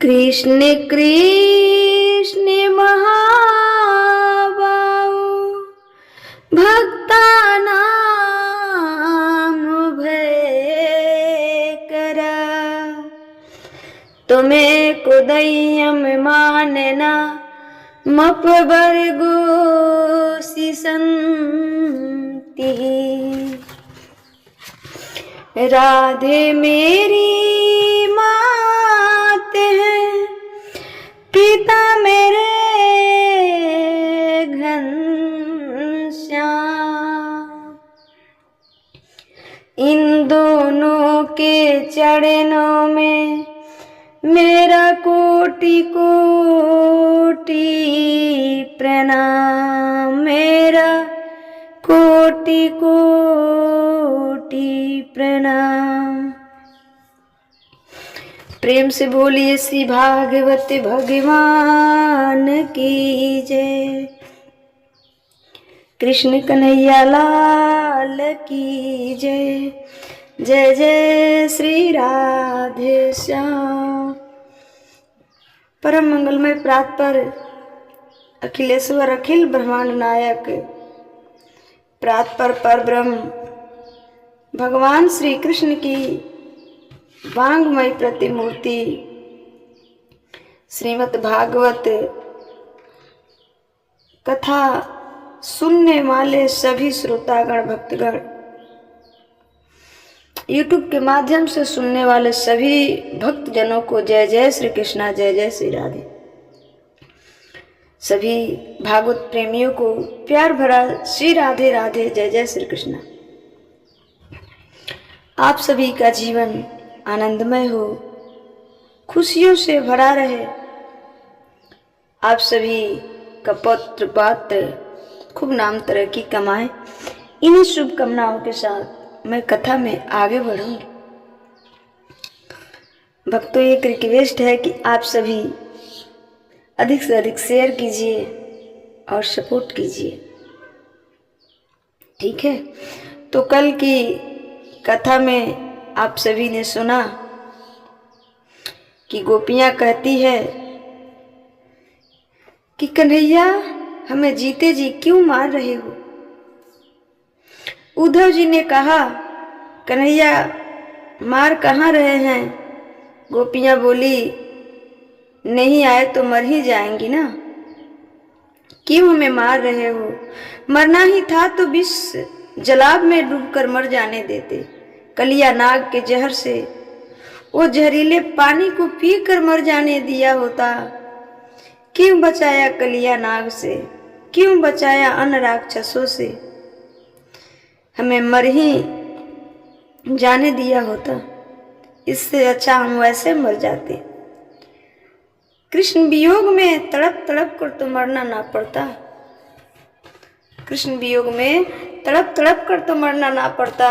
कृष्ण कृष्ण महाबाहु भक्तानां भयंकरा। तुम्हें को दय्यम मानना मपवर्गो सिसंति। राधे मेरी मात है, पिता मेरे घनश्याम। इन दोनों के चरणों में मेरा कोटि कोटि प्रणाम, मेरा कोटि कोटि प्रणाम। प्रेम से बोलिए श्री भागवत भगवान की जय। कृष्ण कन्हैया लाल की जय। जय जय श्री राधे श्याम। परम मंगलमय प्रातपर अखिलेश्वर अखिल ब्रह्मांड नायक प्रातपर पर ब्रह्म भगवान श्री कृष्ण की वांगमय प्रतिमूर्ति श्रीमद् भागवत कथा सुनने वाले सभी श्रोतागण भक्तगण, YouTube के माध्यम से सुनने वाले सभी भक्त जनों को जय जय श्री कृष्णा, जय जय श्री राधे। सभी भागवत प्रेमियों को प्यार भरा श्री राधे राधे, जय जय श्री कृष्णा। आप सभी का जीवन आनंदमय हो, खुशियों से भरा रहे। आप सभी का पौत्र पात्र खूब नाम तरक्की कमाए। इन्हीं शुभकामनाओं के साथ मैं कथा में आगे बढ़ूंगी। भक्तों, एक रिक्वेस्ट है कि आप सभी अधिक से अधिक शेयर कीजिए और सपोर्ट कीजिए, ठीक है। तो कल की कथा में आप सभी ने सुना कि गोपियां कहती है कि कन्हैया हमें जीते जी क्यों मार रहे हो। उद्धव जी ने कहा कन्हैया मार कहाँ रहे हैं। गोपियां बोली नहीं आए तो मर ही जाएंगी ना, क्यों हमें मार रहे हो। मरना ही था तो विष जलाब में डूबकर मर जाने देते। कलिया नाग के जहर से वो जहरीले पानी को पीकर मर जाने दिया होता। क्यों बचाया कलिया नाग से, क्यों बचाया अन्य राक्षसों से। हमें मर ही जाने दिया होता, इससे अच्छा हम वैसे मर जाते। कृष्ण वियोग में तड़प तड़प कर तो मरना ना पड़ता। कृष्ण वियोग में तड़प तड़प कर तो मरना ना पड़ता।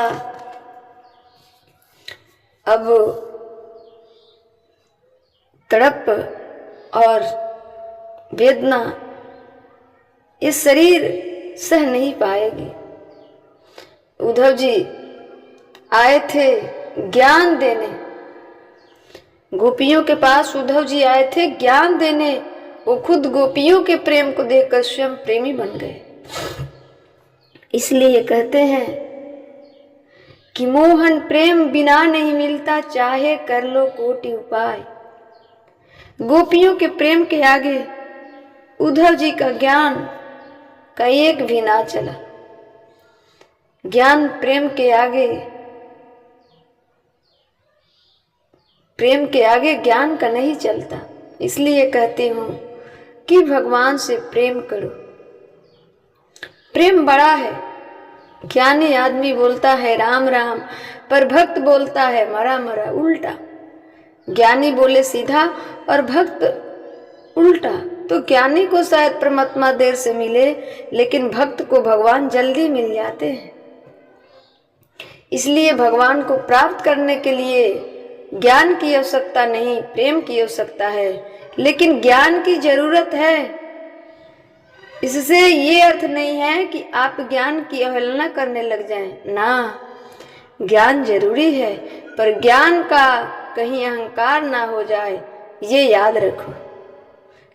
अब तड़प और वेदना ये शरीर सह नहीं पाएगी। उद्धव जी आए थे ज्ञान देने, गोपियों के पास उद्धव जी आए थे ज्ञान देने। वो खुद गोपियों के प्रेम को देखकर स्वयं प्रेमी बन गए। इसलिए कहते हैं कि मोहन प्रेम बिना नहीं मिलता, चाहे कर लो कोटि उपाय। गोपियों के प्रेम के आगे उद्धव जी का ज्ञान का एक भी ना चला। ज्ञान प्रेम के आगे, प्रेम के आगे ज्ञान का नहीं चलता। इसलिए कहती हूं कि भगवान से प्रेम करो। प्रेम बड़ा है। ज्ञानी आदमी बोलता है राम राम, पर भक्त बोलता है मरा मरा, उल्टा। ज्ञानी बोले सीधा और भक्त उल्टा। तो ज्ञानी को शायद परमात्मा देर से मिले, लेकिन भक्त को भगवान जल्दी मिल जाते हैं। इसलिए भगवान को प्राप्त करने के लिए ज्ञान की आवश्यकता नहीं, प्रेम की आवश्यकता है। लेकिन ज्ञान की जरूरत है। इससे ये अर्थ नहीं है कि आप ज्ञान की अवहेलना करने लग जाएं। ना, ज्ञान जरूरी है, पर ज्ञान का कहीं अहंकार ना हो जाए, ये याद रखो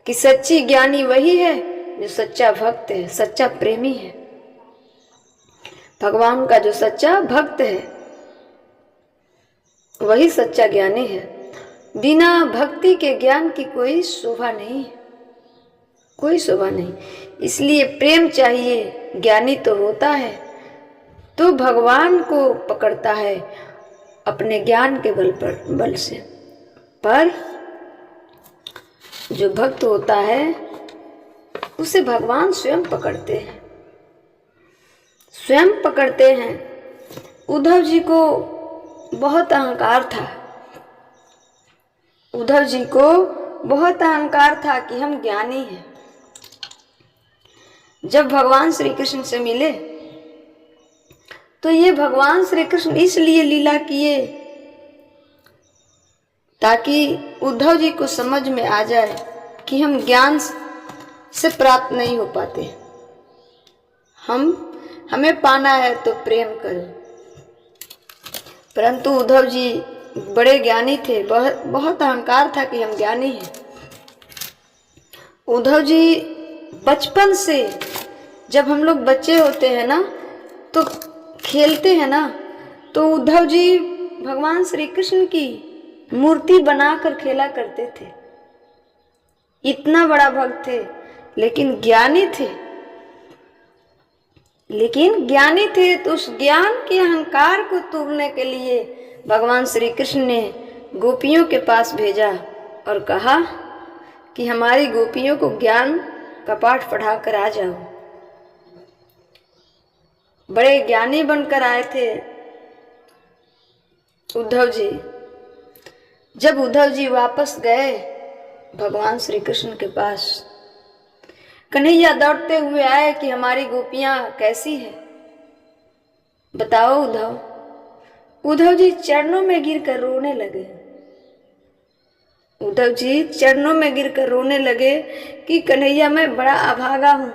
कि सच्ची ज्ञानी वही है जो सच्चा भक्त है, सच्चा प्रेमी है। भगवान का जो सच्चा भक्त है वही सच्चा ज्ञानी है। बिना भक्ति के ज्ञान की कोई शोभा नहीं, कोई शोभा नहीं। इसलिए प्रेम चाहिए। ज्ञानी तो होता है तो भगवान को पकड़ता है अपने ज्ञान के बल से, पर जो भक्त होता है उसे भगवान स्वयं पकड़ते हैं, स्वयं पकड़ते हैं। उद्धव जी को बहुत अहंकार था, उद्धव जी को बहुत अहंकार था कि हम ज्ञानी हैं। जब भगवान श्री कृष्ण से मिले तो ये भगवान श्री कृष्ण इसलिए लीला किए ताकि उद्धव जी को समझ में आ जाए कि हम ज्ञान से प्राप्त नहीं हो पाते, हमें पाना है तो प्रेम करो। परंतु उद्धव जी बड़े ज्ञानी थे, बहुत अहंकार था कि हम ज्ञानी हैं। उद्धव जी बचपन से, जब हम लोग बच्चे होते हैं ना तो खेलते हैं ना, तो उद्धव जी भगवान श्री कृष्ण की मूर्ति बनाकर खेला करते थे। इतना बड़ा भक्त थे, लेकिन ज्ञानी थे, तो उस ज्ञान के अहंकार को तोड़ने के लिए भगवान श्री कृष्ण ने गोपियों के पास भेजा और कहा कि हमारी गोपियों को ज्ञान का पाठ पढ़ा कर आ जाओ। बड़े ज्ञानी बनकर आए थे उद्धव जी। जब उद्धव जी वापस गए भगवान श्री कृष्ण के पास, कन्हैया दौड़ते हुए आए कि हमारी गोपियां कैसी है, बताओ उद्धव। उद्धव जी चरणों में गिरकर रोने लगे। उद्धव जी चरणों में गिरकर रोने लगे कि कन्हैया मैं बड़ा अभागा हूं,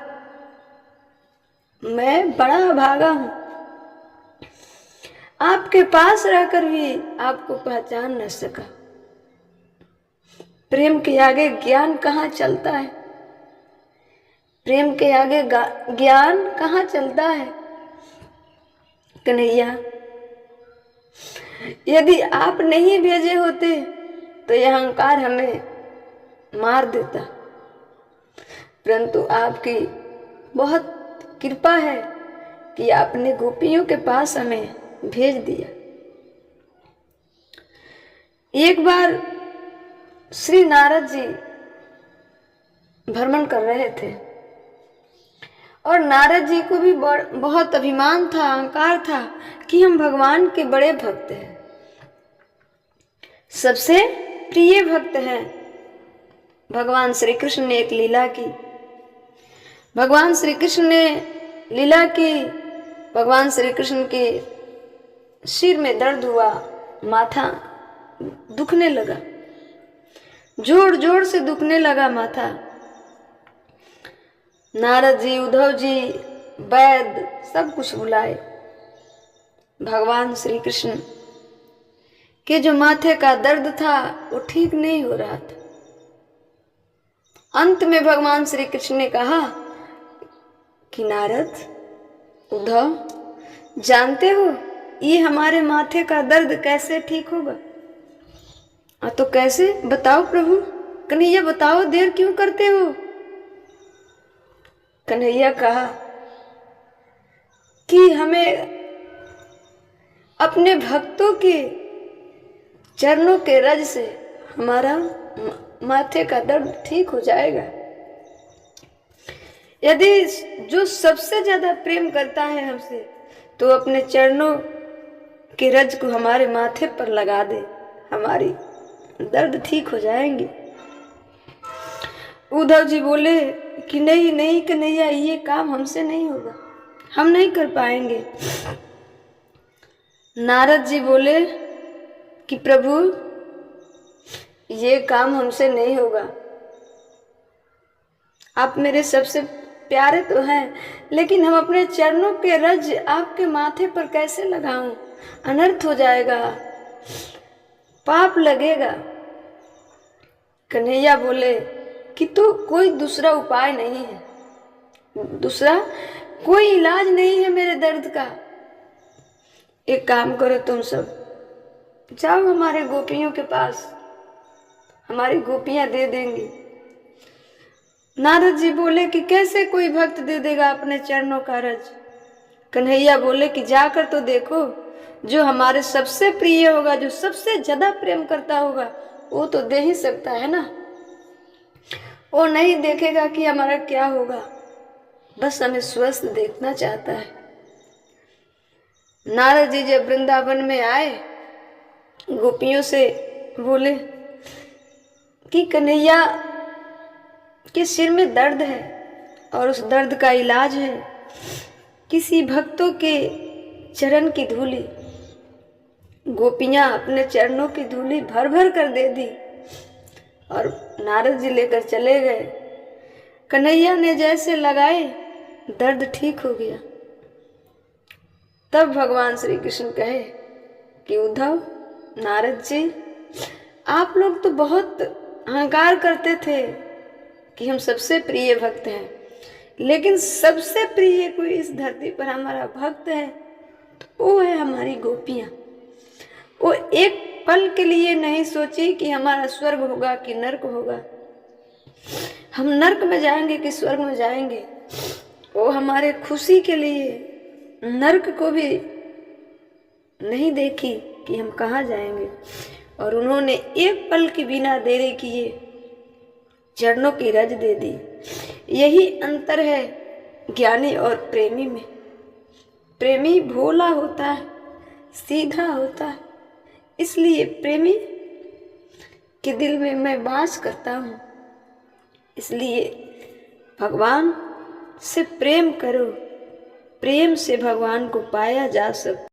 मैं बड़ा अभागा हूं, आपके पास रहकर भी आपको पहचान न सका। प्रेम के आगे ज्ञान कहाँ चलता है, प्रेम के आगे ज्ञान कहाँ चलता है। कन्हैया यदि आप नहीं भेजे होते तो यह अहंकार हमें मार देता, परंतु आपकी बहुत कृपा है कि आपने गोपियों के पास हमें भेज दिया। एक बार श्री नारद जी भ्रमण कर रहे थे और नारद जी को भी बहुत अभिमान था, अहंकार था कि हम भगवान के बड़े भक्त हैं, सबसे प्रिय भक्त हैं। भगवान श्री कृष्ण ने एक लीला की, भगवान श्री कृष्ण ने लीला की, भगवान श्री कृष्ण के सिर में दर्द हुआ, माथा दुखने लगा, जोर जोर से दुखने लगा माथा। नारद जी, उद्धव जी, वैद्य सब कुछ बुलाए। भगवान श्री कृष्ण के जो माथे का दर्द था वो ठीक नहीं हो रहा था। अंत में भगवान श्री कृष्ण ने कहा कि नारद, उद्धव, जानते हो ये हमारे माथे का दर्द कैसे ठीक होगा? तो कैसे, बताओ प्रभु। कन्हैया बताओ, देर क्यों करते हो? कन्हैया कहा कि हमें अपने भक्तों के चरणों के रज से हमारा माथे का दर्द ठीक हो जाएगा। यदि जो सबसे ज्यादा प्रेम करता है हमसे तो अपने चरणों के रज को हमारे माथे पर लगा दे, हमारी दर्द ठीक हो जाएंगे। उद्धव जी बोले कि नहीं नहीं कन्हैया, ये काम हमसे नहीं होगा, हम नहीं कर पाएंगे। नारद जी बोले कि प्रभु ये काम हमसे नहीं होगा, आप मेरे सबसे प्यारे तो हैं, लेकिन हम अपने चरणों के रज आपके माथे पर कैसे लगाऊं? अनर्थ हो जाएगा, पाप लगेगा। कन्हैया बोले कि तो कोई दूसरा उपाय नहीं है, दूसरा कोई इलाज नहीं है मेरे दर्द का। एक काम करो, तुम सब जाओ हमारे गोपियों के पास, हमारी गोपियां दे देंगी। नारद जी बोले कि कैसे कोई भक्त दे देगा अपने चरणों का रज। कन्हैया बोले कि जाकर तो देखो, जो हमारे सबसे प्रिय होगा, जो सबसे ज्यादा प्रेम करता होगा, वो तो दे ही सकता है ना। वो नहीं देखेगा कि हमारा क्या होगा, बस हमें स्वस्थ देखना चाहता है। नारद जी जब वृंदावन में आए, गोपियों से बोले कि कन्हैया के सिर में दर्द है और उस दर्द का इलाज है किसी भक्तों के चरण की धूली। गोपियां अपने चरणों की धूली भर भर कर दे दी और नारद जी लेकर चले गए। कन्हैया ने जैसे लगाए, दर्द ठीक हो गया। तब भगवान श्री कृष्ण कहे कि उद्धव, नारद जी, आप लोग तो बहुत अहंकार करते थे कि हम सबसे प्रिय भक्त हैं, लेकिन सबसे प्रिय कोई इस धरती पर हमारा भक्त है तो वो है हमारी गोपियां। वो एक पल के लिए नहीं सोची कि हमारा स्वर्ग होगा कि नर्क होगा, हम नर्क में जाएंगे कि स्वर्ग में जाएंगे। वो हमारे खुशी के लिए नर्क को भी नहीं देखी कि हम कहाँ जाएंगे, और उन्होंने एक पल की बिना देरी किए चरणों की रज दे दी। यही अंतर है ज्ञानी और प्रेमी में। प्रेमी भोला होता है, सीधा होता है, इसलिए प्रेमी के दिल में मैं वास करता हूँ। इसलिए भगवान से प्रेम करो, प्रेम से भगवान को पाया जा सकता।